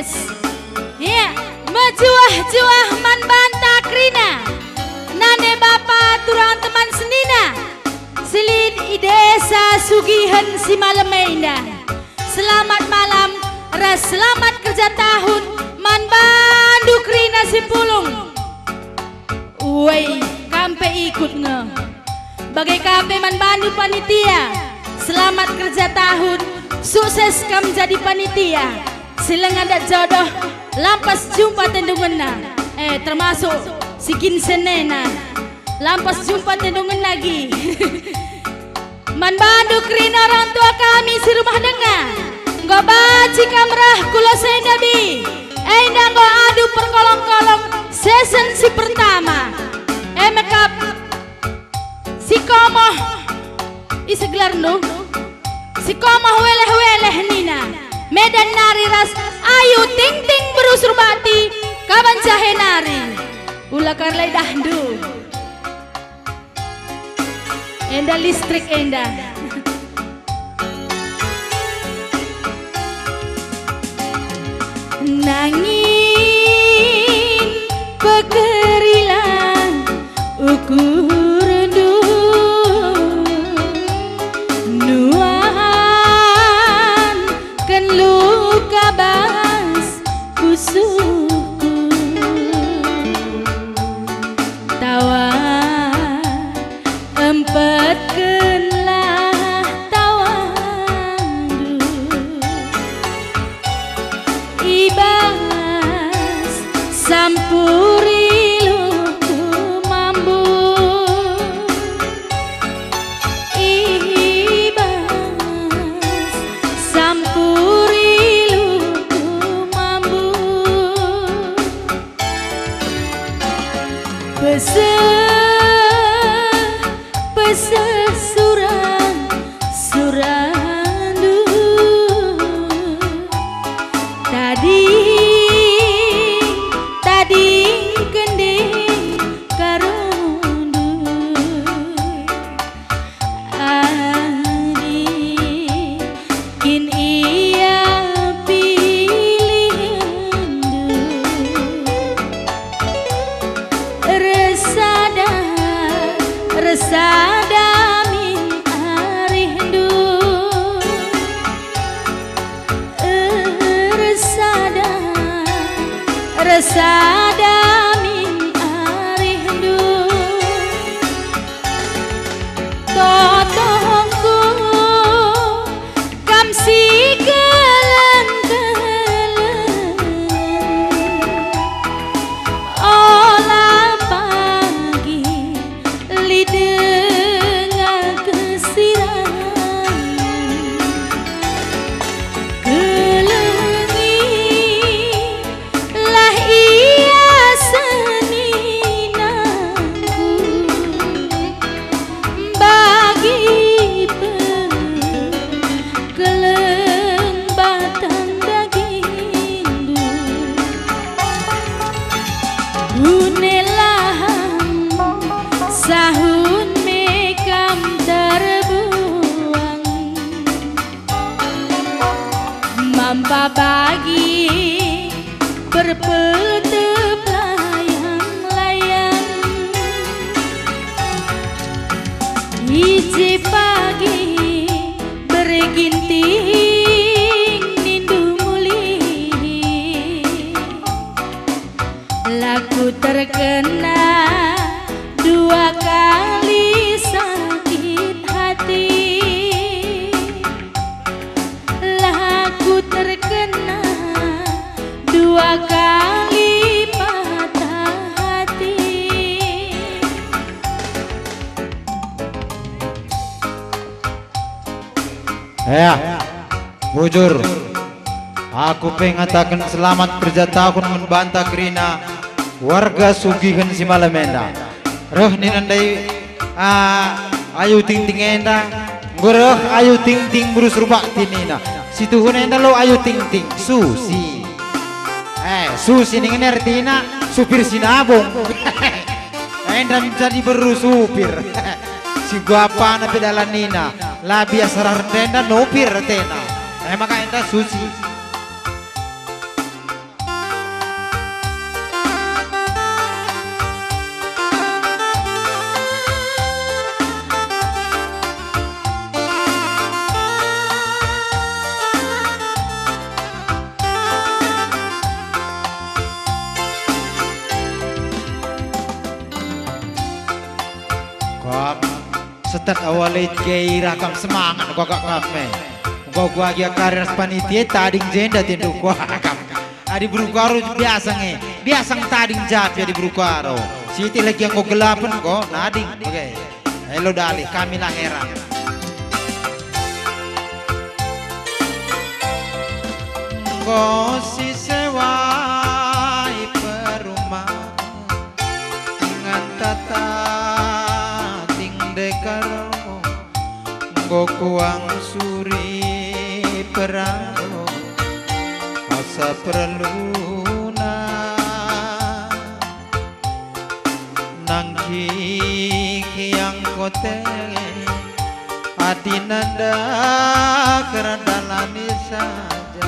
Yes. Ya, mejuah-juah man banta krina. Nane bapa turang teman senina. Silid idesa sugihan si malam indah. Selamat malam, selamat kerja tahun man bandu krina si pulung. Woi, kampe ikut nge. Bagai kampe man bandu panitia. Selamat kerja tahun, sukses kam jadi panitia. Silang ada jodoh, lampas jumpa tendungan termasuk si Kinsenena. Lampas jumpa tendungan lagi. Man bandu krina orang tua kami si rumah dengar. Ngo baci kamrah kula senabi. Enda ngo adu perkolong-kolong season si pertama. Makeup si komoh isegelar nu. Si komoh weleh-weleh nina. Medan nari ras ayu ting-ting berusur bati. Kaban jahe nari. Ula karlai dahdu. Enda listrik enda. Nangin pekerilan ukur du nuan kan luka bas kusuku tawa empatkanlah tawandu ibas sampuri luku mambu ibas sampuri luku mambu surandu tadi gending karundu adi kin iya pilihandu resada min arindu resada min arindu totongku kam si geleng-geleng olah pagi lidengah kesirangan kelengi lah iya seninangku bagi keleng batang dagingku unelaham sahun mekam terbuang mampa bagi berpetep layang-layang ije pagi berginting nindu muli laku terkena dua kali sakit hati laku terkena dua kali patah hati. Ya, bujur. Aku pengatakan selamat kerja tahun membantah krina warga sugihan si malamenda. Roh ni nandai ayu ting ting enda, goroh ayu ting ting berus rubak tinina. Situ enda lo ayu ting ting susi. Susi ni ngertina supir sinabung. Enda jadi beru supir. Si guapa na pedalan nina, labi asrar tenda nopir tena. Maka enda susi. Tat awalit kay rakam semangat kok kame. Gua dia karir panitia tading jenda tindu gua kam. Adi berukaro biasa nge. Biasa tading jat jadi berukaro. Siti lagi yang gelapan kok nading. Oke. Halo dali kami lah heran. Kau si sewai perumah ngantata ting dekaro nggo kuang suri perano asa perluna nangki yang kote adinanda keradalani saja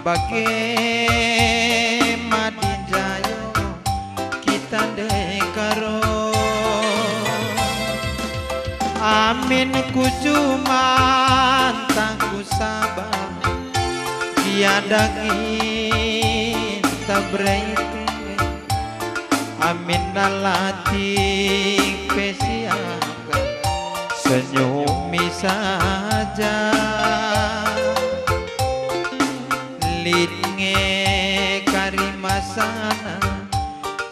bagai madin jayo kita dekaro amin ku cuma tangku sabar tiada kita berarti amin dalatik pesiaga senyumi saja lidnge karimasana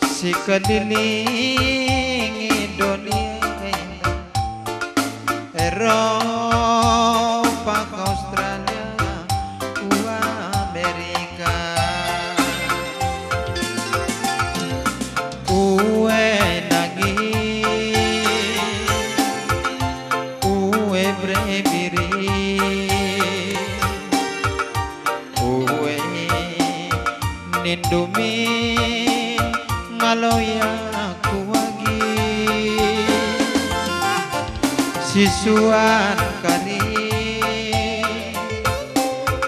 si keliling Indonesia Eropa ke Australia ku Amerika kue nangis kue brebiri nindumin ngaloya kuwagi sisuan kari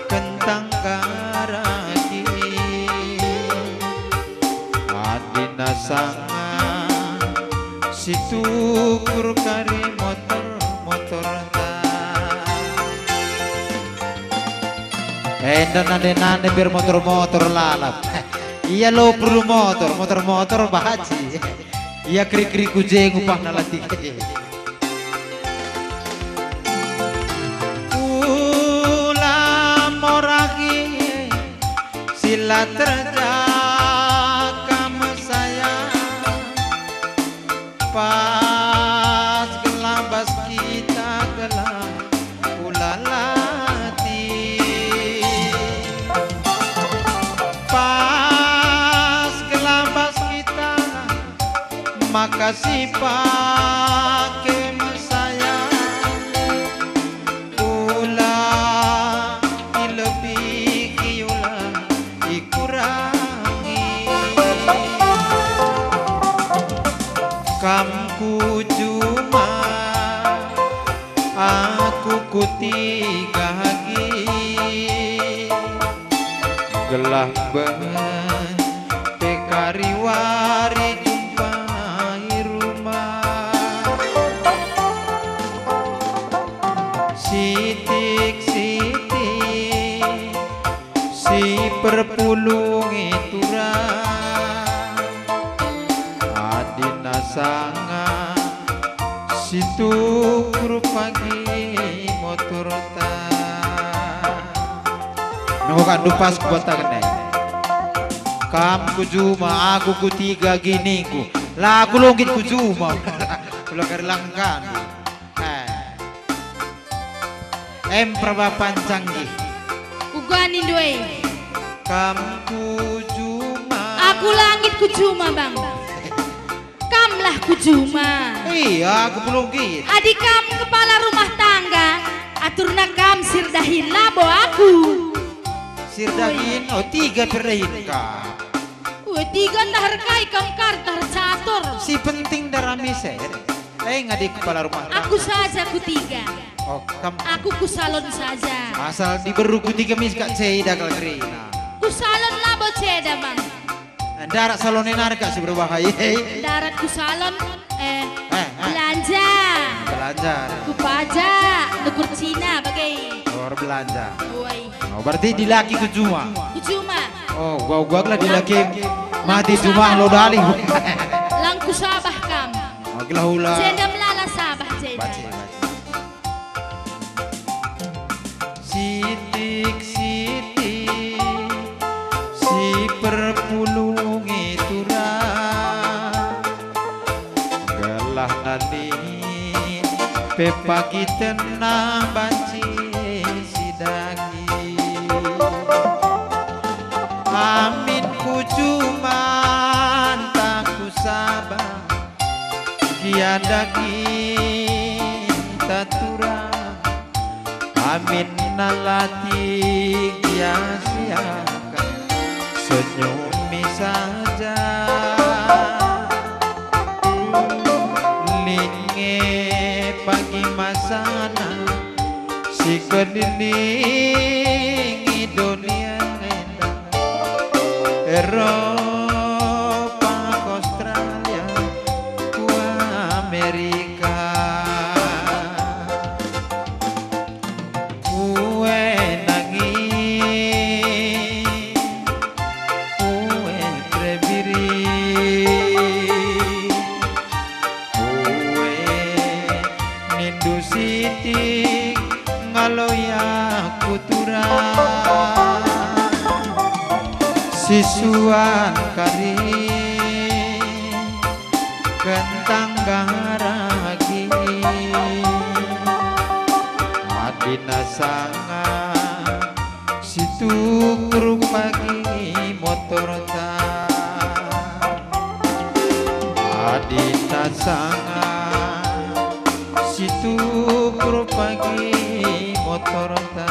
kentang karagi adina sanga situkur kari motor nande biar motor lalap. Iya lo perlu motor bahaji. Iya krik kujeng upah nalati. Ulam moragi sila terjaga saya pas gelambas kita gelap ulala. Makasih pakai saya ulah lebih kiula dikurangi kamku cuma aku kutiga lagi gelah ben tekari wari si perpulung itura adina sanga situ pagi motor ta nunggukan dupas kota kene kam kujuma aku kutiga gini ku lah aku longit kujuma kula kerlangkan Praba Pancanggih Ugani doe Kamku cuma aku langit ku cuma bang kamlah ku cuma iya aku belum gitu adik kam kepala rumah tangga aturna kam sirdahin labo aku sirdahin oh tiga perdahin kam tiga taharkai kam kartar catur si penting darami ser ngadik kepala rumah tangga aku saja ku tiga. Oh, aku ku salon saja. Asal diberu ku tiga miska ceda kal grina. Ku salon labo ceda bang. Darat salonin harga si berbahaya. Darat ku salon belanja. Belanja. Ku pajak nukur Cina bagai. Oh belanja. Woi. Oh berarti di laki ku cuma. Ku cuma. Oh gua lah di laki mati cuma lo dali. Lang ku sabah kam. Oh gila hula. Ceda melala sabah. Baci. Sitik-sitik si perpulungi turang gelah nali pepagi tenang banci sidagi amin kucuman tak kusabang kiadagi taturang amin nalati sia-siakan senyumi saja linge pagi masana si kelilingi dunia endah Eropa Australia ku Amerika kue nangis kue prebiri kue nindu sitik ngaloya kutura sisuan kari kentang garagi adina sanga situ kurung pagi motor ta adina sanga situ kurung pagi motor ta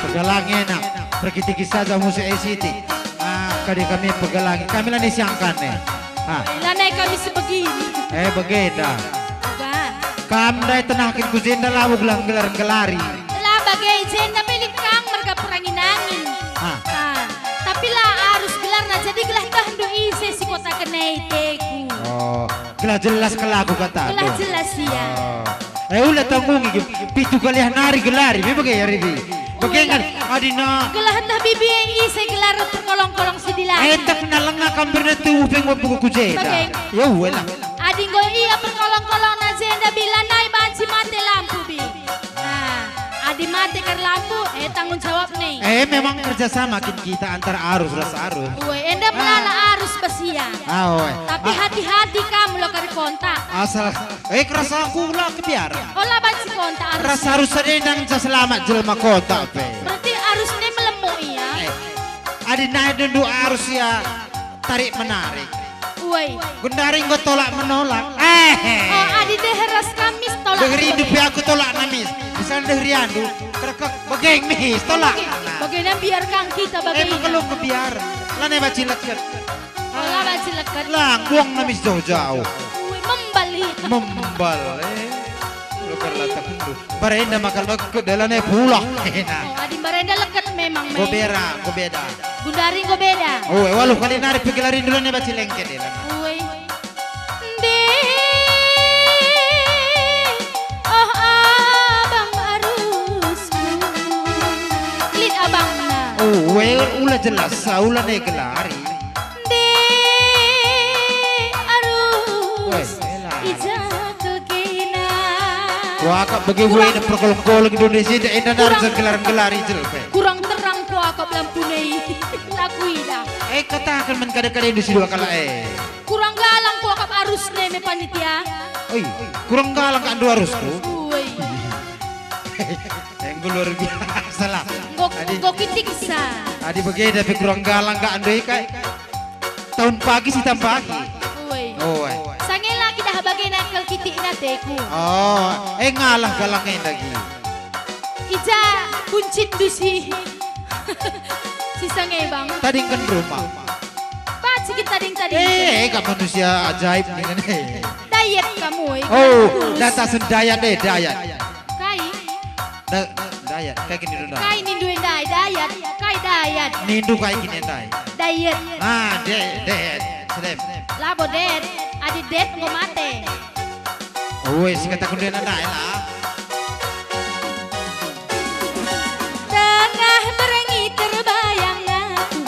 Pegalangi enak, pergi tinggi saja musik ACT. Kali kami pegalangi, kami lah siangkan nih. Lanai kami sebegini. Begeda. Bukan. Kami dah tenakin kusin dah lawu gelang gelar gelari. Lah bagai jenda milik kang merga perangin angin. Tapi lah harus gelar na jadi gelah tahandu ise si kota kenai teku. Oh, gelah jelas kelaku kata. Gelah jelas ya. Ulah tanggung iki pitu kali nari gelari be bagai hari ini. Bagengan adina. Gelah dah bibi ise gelar perkolong-kolong sidilan. Tak nalanga kampirna tu peng buku kujeta. Ya wala. Ading go iya perkolong-kolong na jenda bila nai banci mati lampu bi. Adi mati kar lampu, tanggung jawab nih. Memang kerjasama kita antara arus rasa arus. Enda melala arus besia. Tapi hati-hati kamu lo kari kontak. Asal, kerasa aku lah kebiar. Olah banci kontak arus. Rasa arus sedang selamat jelma kontak pe. Berarti arusnya melemu ya. Adi naik dulu arus ya tarik menarik. Gundaring gue tolak menolak. Adi deheras kamis tolak. Degeri hidup aku tolak namis. Misalnya degeri andu, kerekek bageng mis tolak. Bagaimana biarkan kita bagaimana? Emang kalau kebiar, lane baci leket. Lah baci leket. Lah buang namis jauh-jauh. Membal. Lu kerlata kundu. Barenda makal leket dalane pulang. Adi barenda leket memang. Go beda. Gundaring go beda. Walau kali narik pikilarin dulu nih baci lengket dia. Ulah jelas, ulah nih gelari. Wah, kak bagi gue ini perkolong-kolong Indonesia ini harus gelar-gelari jelpe. Kurang terang ku akap lampu nih, laku ida. Katakan menkada-kada Indonesia dua kala Kurang galang ku akap arus nih me panitia. Kurang galang kan dua arusku. Yang luar biasa lah. Go kitiksa. Adi begini tapi kurang galang gak andoi kai. Tahun pagi sih tahun pagi. Sange lagi dah bagian akal kitik nateku. Ngalah galangnya lagi. Ija kuncit dusi. Si sange bang. Tadi kan rumah. Pak sikit tadi. Kak manusia ajaib nih. Diet kamu. Data sendayat dayat. Dayat, kayak gini dulu. Kai ninduin dayat. Nindu kayak gini Diet. Diet. Sedep. Labo det. Adi det ngo mate. Si kata kunden lah. Tengah merengi terbayang aku.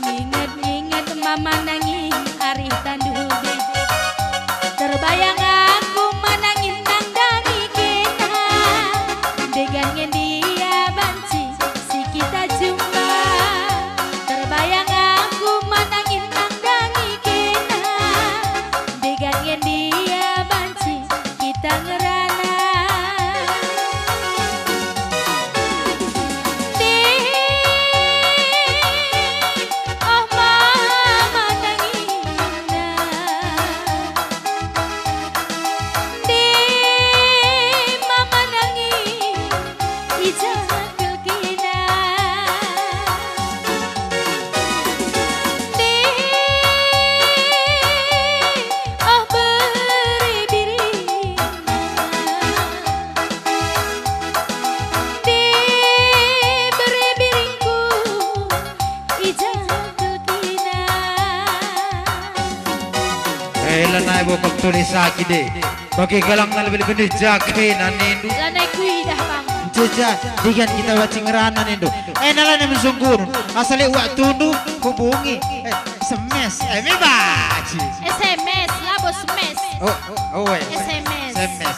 Nginget mama nangis ari tanduh deh. Terbayang aku manangin nangdangi kita. Degangen dia banci si kita jumpa. Terbayang aku manangin nangdangi kita. Degangen dia banci kita ngerana. Lanai bokap tulis lagi deh. Bagi galang na lebih benih jake nanindu. Lanai kui dah bang. Jaja, digan kita baca ngerana nindu. Nalan yang sungguh. Asal uak tundu hubungi. SMS, baci. SMS, labo SMS. SMS.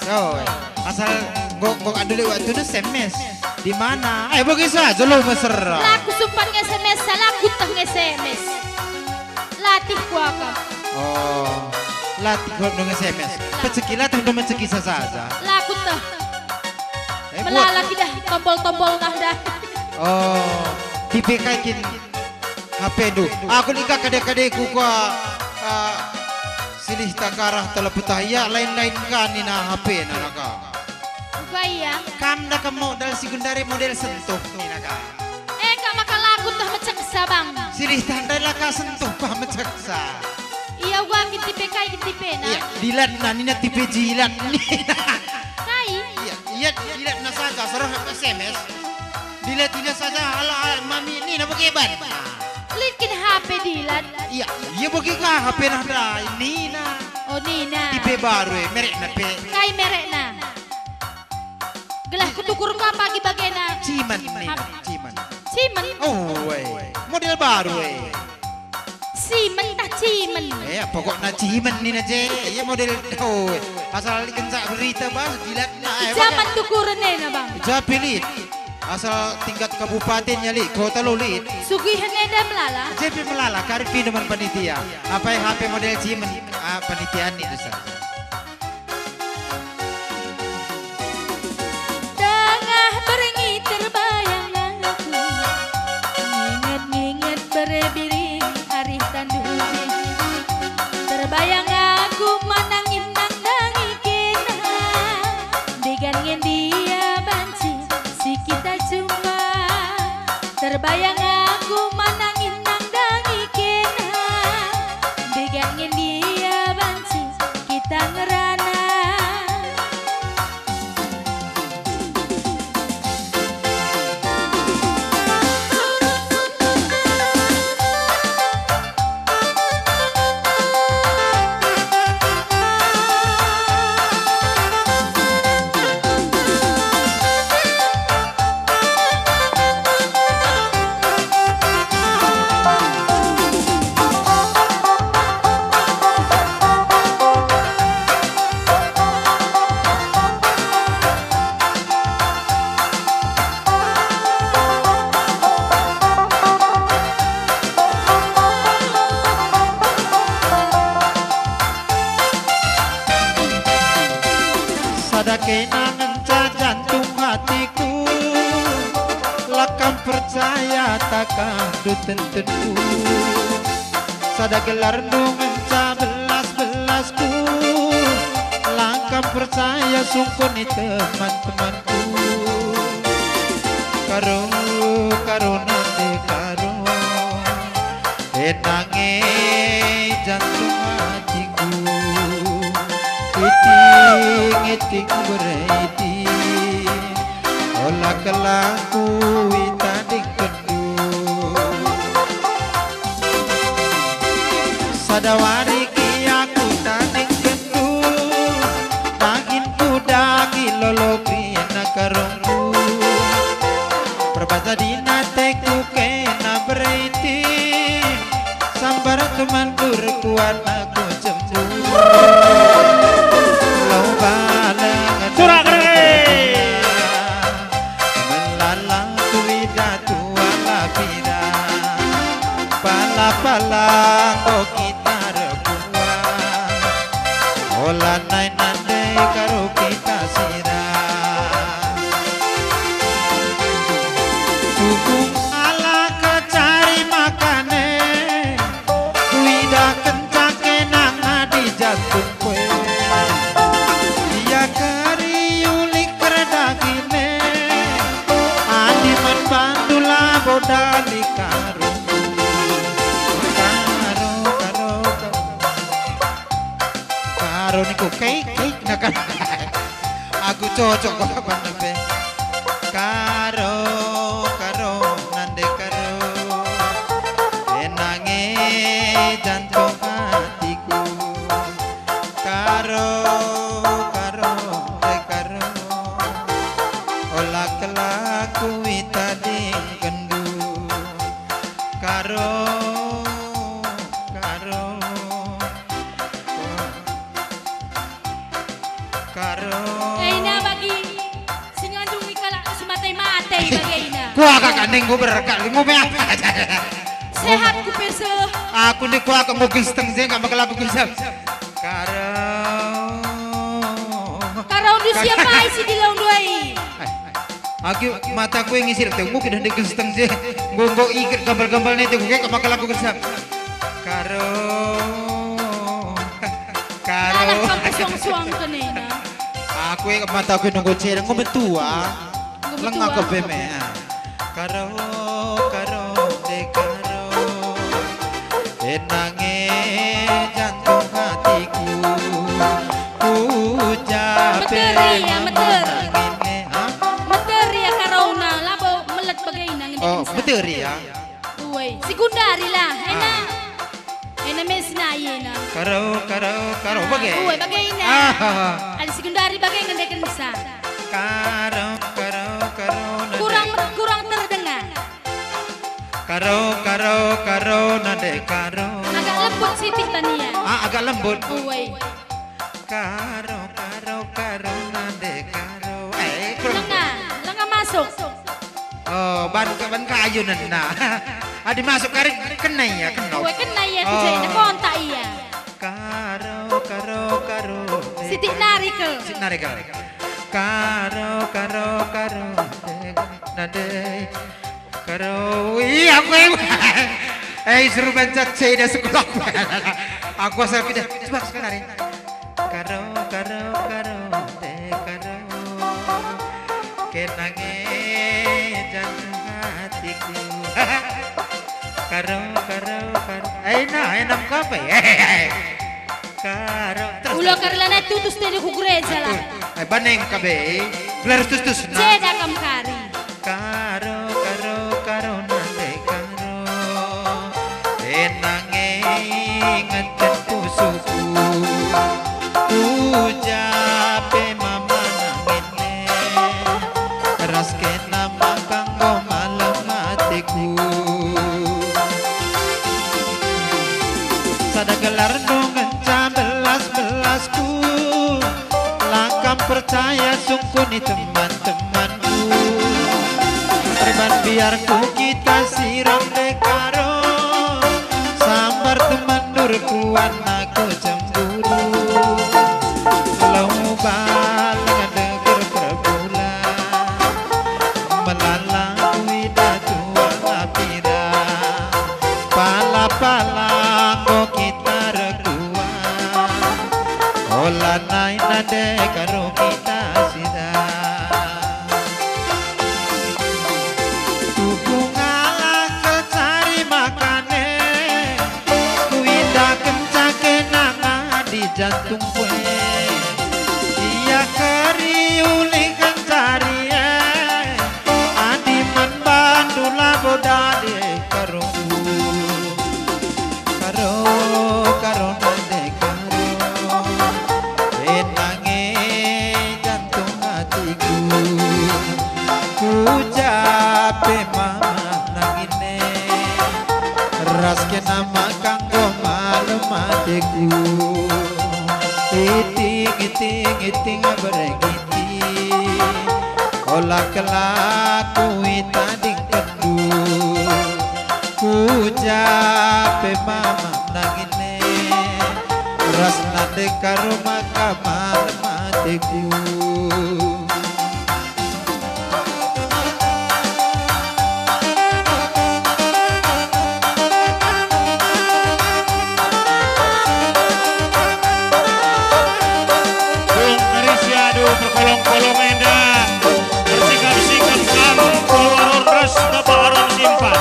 Asal gok adule uak tundu SMS. Di mana? Bagi saja lo mesra. Laku sumpan SMS, laku tah SMS. Latih ku akak. Latih dong SMS. Pecekilat dong mencekisa saja. Laku tah. Melalaki dah tombol-tombol dah. Tipe kayak HP itu. Aku nikah kadek-kadekku kuah silih takarah teleputaya lain-lain kan nina HP naka. Kaya. Kam nak modal sekundari model sentuh naka. Kak makan lagu tah menceksa bang. Silih tandai laka sentuh bah menceksa. Iya gua tipe kayak tipe na. Dilan na nina tipe jilan. Kai. Iya, dilihat na saja, sarah SMS. Dilihat saja, ala mami ini na bagiban. Likin HP dilat. Iya, iya bagi ka HP na dra, Nina. Oh Nina. Tipe baru merek na pe. Kai merek na. Gelah kutukur ka pagi bagena. Ciman Nina, ciman. Cimen. Oh, model baru Cimen tak cimen. Pokoknya ciman Nina je. Iya model asal ikan sak berita bang, dilihat na. Zaman tukuran na bang. Japilit. Asal tingkat kabupatennya li, kota lo li. Sugihan eda melala. JP melala, karpi nomor panitia. Apa yang HP model cimen panitiaan itu saja. Tengah berengi terbayang aku, nginget-nginget berebiri arih tanduhi. Terbayang aku manangin nang dangi kena, digangin dia banci si kita jumpa. Terbayang aku manangin nang dangi kena, digangin dia banci kita ngerana. Kenangan jantung hatiku, lakam percaya takkan tentu. Sada gelar nungan belas-belasku, lakam percaya sungkoni teman-temanku. Karo nande karo, enange jantung hatiku. Iting berhenti olah kelaku itadik kedu sadawari ki aku tadik kedu tangin kuda lolo kina karungku perbasa dina teku kena berhenti sambar temanku rekuan aku cemburu. Surak melalang kuida tua lapira pala-pala kok kita rebuan olah nai nande karo kita sirah hukum ala kecari makane kuida kencake nang di jantung kue. Dali karo niku cake nakan aku cocok kok panpe karo nande karo enange jantung hatiku karo olah kelaku itading kendu karo Aina bagi singandung ikala sematay-matay bagaina. Kuha ka kaning berkal ngume Sehat ku peso. Aku ni kuha ka mo gisteng je ka maglabu gisap. Karau du siapa isi di laung duai. Aku mata ku ngisir teh mungkin hendak gisteng je. Nggo ikir gambal-gambal ne teh ka maglabu gisap. Alah kamu suang-suang kenena. Aku mata aku nunggu cereng ngombe tua. Lengah ke beme. Karo de karo. Enange jantung hatiku. Ucap Meteri ya meter. teri ya. Uwe, sekundari lah. Enak mesna yena. Karo bagai. Uwe bagai ina. Ada sekundari bagai ngendekan bisa. Karo Kurang terdengar. Karo nade karo. Agak lembut sih pitania. Agak lembut. Uwe. Karo nade karo. Lenga masuk. Oh, ban kayu nana. Adi masuk kari kena ya kena. Uwe kena ya tuh jadi kontak iya. Karo. Sitik narikel. Karo nade karo. Iya aku seru banget saya dah sekolah. Aku asal pindah. Coba sekali. Karo kenange jantung hatiku. Karo. Enam kape. Karo. Ulo karlana tutus tadi ku gereja lah. Baneng kabe. Gelar tus. Jeda kam kari. Karo nande karo. Enange ngaten pusuku. Ujape mama nangine. Ras kena makanggo malam matiku. Sada gelar dongen belas-belasku. Langkam percaya sungkuni teman-temanku. Perban biarku kita siram dekaro. Sambar teman durkuan aku cemburu. Lau balang deger perbulan. Melalang widatu apira. Pala-palang kita rekuan. Ola naik nade karo kita sida. Tuku ngalah kecari makane. Kuida kencake nanga di jantung kue. Iya keri uli kencari adi man bandula bodade karo. Karo nade karo. Enange jantung hatiku. Ku jape mama nangine. Ras kena makanggo malam matiku. Iting beregiti. Olah kelaku itading kendu. Ku jape mama nangine. Ras nade karo maka malam matiku. Perkolong-kolong Medan bersikap kamu keluar ras kebaran simpan.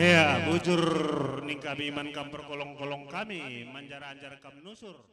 Ya, bujur ning kami man kam perkolong-kolong kami manjara-anjar kam nusur.